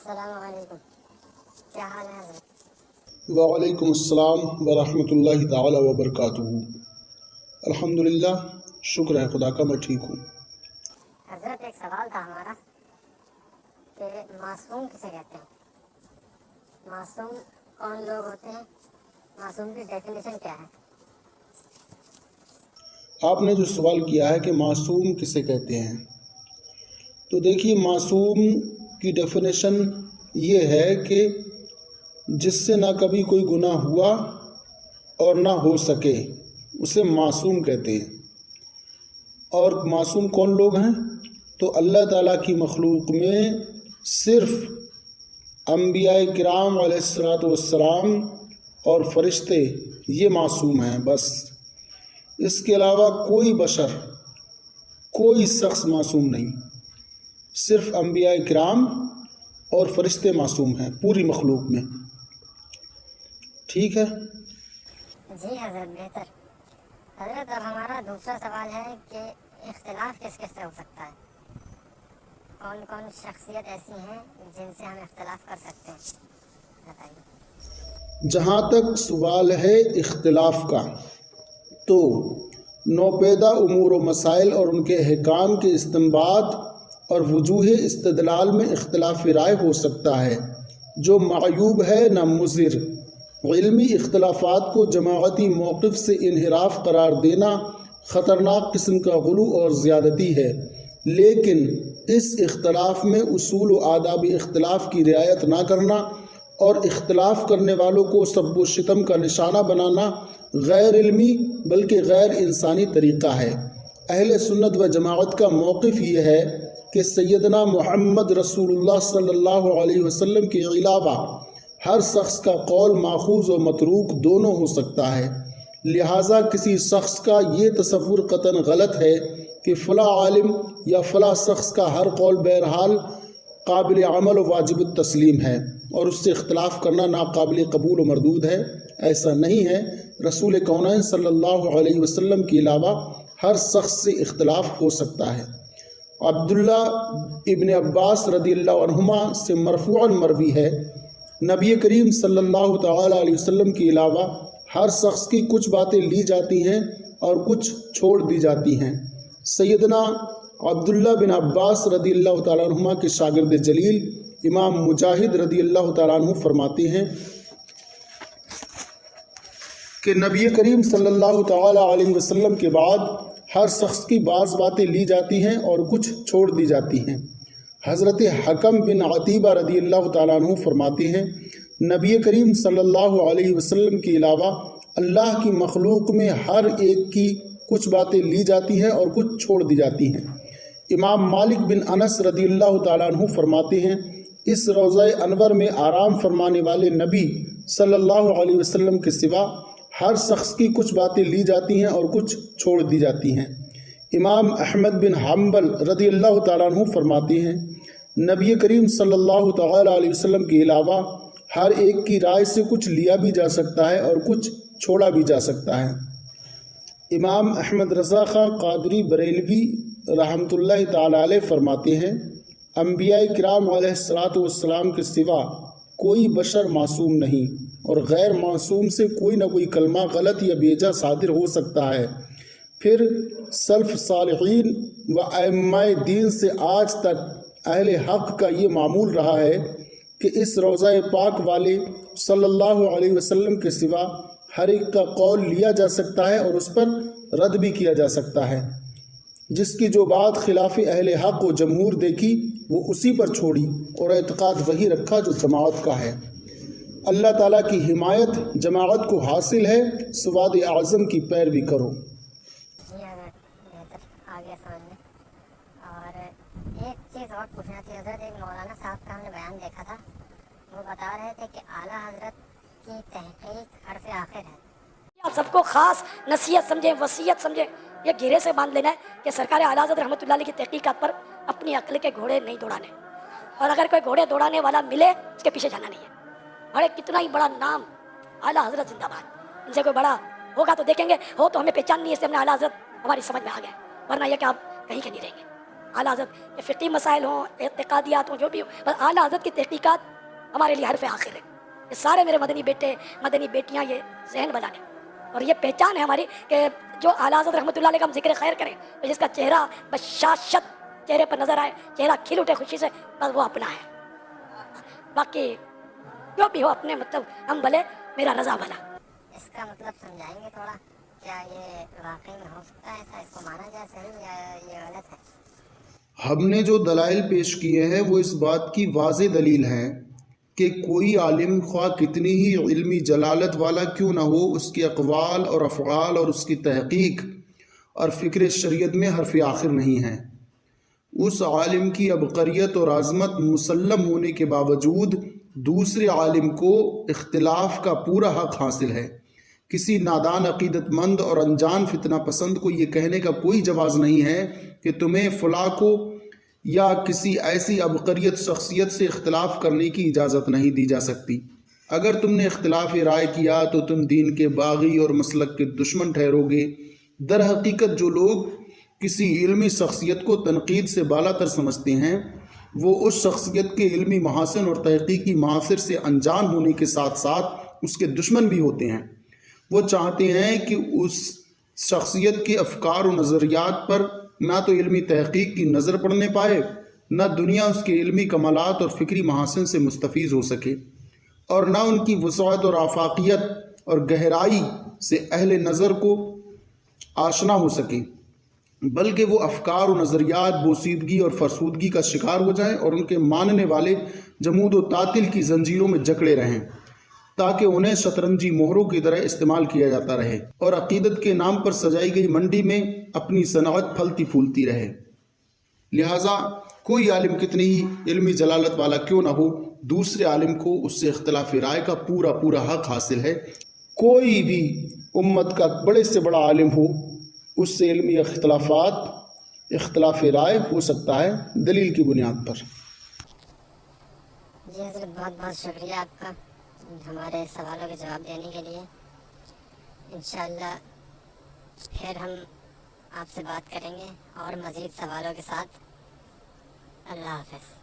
السلام علیکم، کیا حال ہے حضرت؟ وعلیکم السلام ورحمۃ اللہ تعالی وبرکاتہ۔ الحمدللہ، شکر ہے خدا کا، میں ٹھیک ہوں۔ حضرت ایک سوال تھا ہمارا کہ معصوم کسے کہتے ہیں؟ معصوم کون لوگ ہوتے ہیں؟ معصوم کی ڈیفینیشن کیا ہے؟ آپ نے جو سوال کیا ہے کہ معصوم کسے کہتے ہیں، تو دیکھیے معصوم کی ڈیفینیشن یہ ہے کہ جس سے نہ کبھی کوئی گناہ ہوا اور نہ ہو سکے، اسے معصوم کہتے ہیں۔ اور معصوم کون لوگ ہیں؟ تو اللہ تعالیٰ کی مخلوق میں صرف انبیاء کرام علیہ الصلاۃ والسلام اور فرشتے یہ معصوم ہیں، بس۔ اس کے علاوہ کوئی بشر، کوئی شخص معصوم نہیں، صرف انبیاء کرام اور فرشتے معصوم ہیں پوری مخلوق میں۔ ٹھیک ہے؟ جی حضرت، بہتر۔ حضرت اب ہمارا دوسرا سوال ہے کہ اختلاف کس کس سے ہو سکتا ہے؟ کون کون شخصیت ایسی ہیں جن سے ہم اختلاف کر سکتے ہیں؟ بتائیے۔ جہاں تک سوال ہے اختلاف کا، تو نوپیدا امور و مسائل اور ان کے احکام کے استنباط اور وجوہ استدلال میں اختلاف رائے ہو سکتا ہے، جو معیوب ہے نہ مضر۔ علمی اختلافات کو جماعتی موقف سے انحراف قرار دینا خطرناک قسم کا غلو اور زیادتی ہے، لیکن اس اختلاف میں اصول و آداب اختلاف کی رعایت نہ کرنا اور اختلاف کرنے والوں کو سب و شتم کا نشانہ بنانا غیر علمی بلکہ غیر انسانی طریقہ ہے۔ اہل سنت و جماعت کا موقف یہ ہے کہ سیدنا محمد رسول اللہ صلی اللہ علیہ وسلم کے علاوہ ہر شخص کا قول ماخوذ و متروک دونوں ہو سکتا ہے، لہٰذا کسی شخص کا یہ تصور قطعاً غلط ہے کہ فلاں عالم یا فلاں شخص کا ہر قول بہرحال قابل عمل و واجب التسلیم ہے اور اس سے اختلاف کرنا ناقابل قبول و مردود ہے۔ ایسا نہیں ہے۔ رسول کونین صلی اللہ علیہ وسلم کے علاوہ ہر شخص سے اختلاف ہو سکتا ہے۔ عبداللہ ابن عباس رضی اللہ عنہما سے مرفوعاً مروی ہے، نبی کریم صلی اللہ تعالیٰ علیہ وسلم کے علاوہ ہر شخص کی کچھ باتیں لی جاتی ہیں اور کچھ چھوڑ دی جاتی ہیں۔ سیدنا عبداللہ بن عباس رضی اللہ تعالیٰ عنہما کے شاگرد جلیل امام مجاہد رضی اللہ تعالیٰ عنہ فرماتے ہیں کہ نبی کریم صلی اللہ تعالیٰ علیہ وسلم کے بعد ہر شخص کی بعض باتیں لی جاتی ہیں اور کچھ چھوڑ دی جاتی ہیں۔ حضرت حکم بن عتیبہ رضی اللہ تعالیٰ عنہ فرماتے ہیں، نبی کریم صلی اللہ علیہ وسلم کے علاوہ اللہ کی مخلوق میں ہر ایک کی کچھ باتیں لی جاتی ہیں اور کچھ چھوڑ دی جاتی ہیں۔ امام مالک بن انس رضی اللہ تعالیٰ عنہ فرماتے ہیں، اس روضہ انور میں آرام فرمانے والے نبی صلی اللہ علیہ وسلم کے سوا ہر شخص کی کچھ باتیں لی جاتی ہیں اور کچھ چھوڑ دی جاتی ہیں۔ امام احمد بن حنبل رضی اللہ تعالیٰ عنہ فرماتے ہیں، نبی کریم صلی اللہ تعالیٰ علیہ وسلم کے علاوہ ہر ایک کی رائے سے کچھ لیا بھی جا سکتا ہے اور کچھ چھوڑا بھی جا سکتا ہے۔ امام احمد رضا خان قادری بریلوی رحمۃ اللہ تعالیٰ علیہ فرماتے ہیں، انبیاء کرام علیہ الصلاۃ والسلام کے سوا کوئی بشر معصوم نہیں، اور غیر معصوم سے کوئی نہ کوئی کلمہ غلط یا بیجا صادر ہو سکتا ہے۔ پھر سلف صالحین و ائمہ دین سے آج تک اہل حق کا یہ معمول رہا ہے کہ اس روضہ پاک والے صلی اللہ علیہ وسلم کے سوا ہر ایک کا قول لیا جا سکتا ہے اور اس پر رد بھی کیا جا سکتا ہے۔ جس کی جو بات خلاف اہل حق و جمہور دیکھی وہ اسی پر چھوڑی اور اعتقاد وہی رکھا جو جماعت کا ہے۔ اللہ تعالیٰ کی حمایت جماعت کو حاصل ہے، سواد اعظم کی پیروی کرو۔ جی حضرت، بہتر، آگے سمجھ میں۔ اور ایک چیز اور پوچھنا تھی حضرت، ایک مولانا صاحب کا ہم نے بیان دیکھا تھا، وہ بتا رہے تھے کہ اعلیٰ حضرت کی تحقیق حرف آخر ہے۔ آپ سب کو خاص نصیحت سمجھیں، وصیت سمجھیں، یہ گھیرے سے باندھ لینا ہے کہ سرکار اعلیٰ حضرت رحمۃ اللہ علیہ کی تحقیقات پر اپنی عقل کے گھوڑے نہیں دوڑانے، اور اگر کوئی گھوڑے دوڑانے والا ملے اس کے پیچھے جانا نہیں ہے۔ بڑے کتنا ہی بڑا نام اعلیٰ حضرت زندہ باد، ان سے کوئی بڑا ہوگا تو دیکھیں گے، ہو تو ہمیں پہچان نہیں ہے، اس سے ہم نے اعلیٰ حضرت ہماری سمجھ میں آ گئے، ورنہ یہ کہ آپ کہیں کے نہیں رہیں گے۔ اعلیٰ حضرت کے فقی مسائل ہوں، اعتقادیات ہوں، جو بھی ہوں، بس اعلیٰ حضرت کی تحقیقات ہمارے لیے حرف آخر ہے. یہ سارے میرے مدنی بیٹے مدنی بیٹیاں یہ ذہن بنا لیں، اور یہ پہچان ہے ہماری کہ جو اعلیٰ حضرت رحمۃ اللہ علیہ کا ہم ذکر خیر کریں تو جس کا چہرہ بشاشت چہرے پر نظر آئے، چہرہ کھل اٹھے خوشی سے، بس وہ اپنا ہے. باقی جو بھی ہو اپنے مطلب ہم بھلے میرا رضا بھلا. اس کا مطلب سمجھائیں گے تھوڑا، کیا یہ واقعی میں ہو سکتا ہے ایسا، اس کو مانا جائے صحیح یا یہ غلط ہے؟ ہم نے جو دلائل پیش کیے ہیں وہ اس بات کی واضح دلیل ہے کہ کوئی عالم خواہ کتنی ہی علمی جلالت والا کیوں نہ ہو، اس کے اقوال اور افعال اور اس کی تحقیق اور فکر شریعت میں حرف آخر نہیں ہے. اس عالم کی عبقریت اور عظمت مسلم ہونے کے باوجود دوسرے عالم کو اختلاف کا پورا حق حاصل ہے. کسی نادان عقیدت مند اور انجان فتنہ پسند کو یہ کہنے کا کوئی جواز نہیں ہے کہ تمہیں فلاں کو یا کسی ایسی عبقریت شخصیت سے اختلاف کرنے کی اجازت نہیں دی جا سکتی. اگر تم نے اختلاف رائے کیا تو تم دین کے باغی اور مسلک کے دشمن ٹھہرو گے. در حقیقت جو لوگ کسی علمی شخصیت کو تنقید سے بالا تر سمجھتے ہیں وہ اس شخصیت کے علمی محاسن اور تحقیقی محاصر سے انجان ہونے کے ساتھ ساتھ اس کے دشمن بھی ہوتے ہیں. وہ چاہتے ہیں کہ اس شخصیت کے افکار و نظریات پر نہ تو علمی تحقیق کی نظر پڑنے پائے، نہ دنیا اس کے علمی کمالات اور فکری محاسن سے مستفیض ہو سکے، اور نہ ان کی وسعت اور آفاقیت اور گہرائی سے اہل نظر کو آشنا ہو سکے، بلکہ وہ افکار و نظریات بوسیدگی اور فرسودگی کا شکار ہو جائیں اور ان کے ماننے والے جمود و تعطل کی زنجیروں میں جکڑے رہیں تاکہ انہیں شطرنجی مہروں کی طرح استعمال کیا جاتا رہے اور عقیدت کے نام پر سجائی گئی منڈی میں اپنی صنعت پھلتی پھولتی رہے. لہٰذا کوئی عالم کتنی ہی علمی جلالت والا کیوں نہ ہو، دوسرے عالم کو اس سے اختلاف رائے کا پورا حق حاصل ہے. کوئی بھی امت کا بڑے سے بڑا عالم ہو، اس سے علمی اختلاف رائے ہو سکتا ہے دلیل کی بنیاد پر. جی حضرت بہت بہت شکریہ آپ کا ہمارے سوالوں کے جواب دینے کے لیے. انشاءاللہ پھر ہم آپ سے بات کریں گے اور مزید سوالوں کے ساتھ. اللہ حافظ.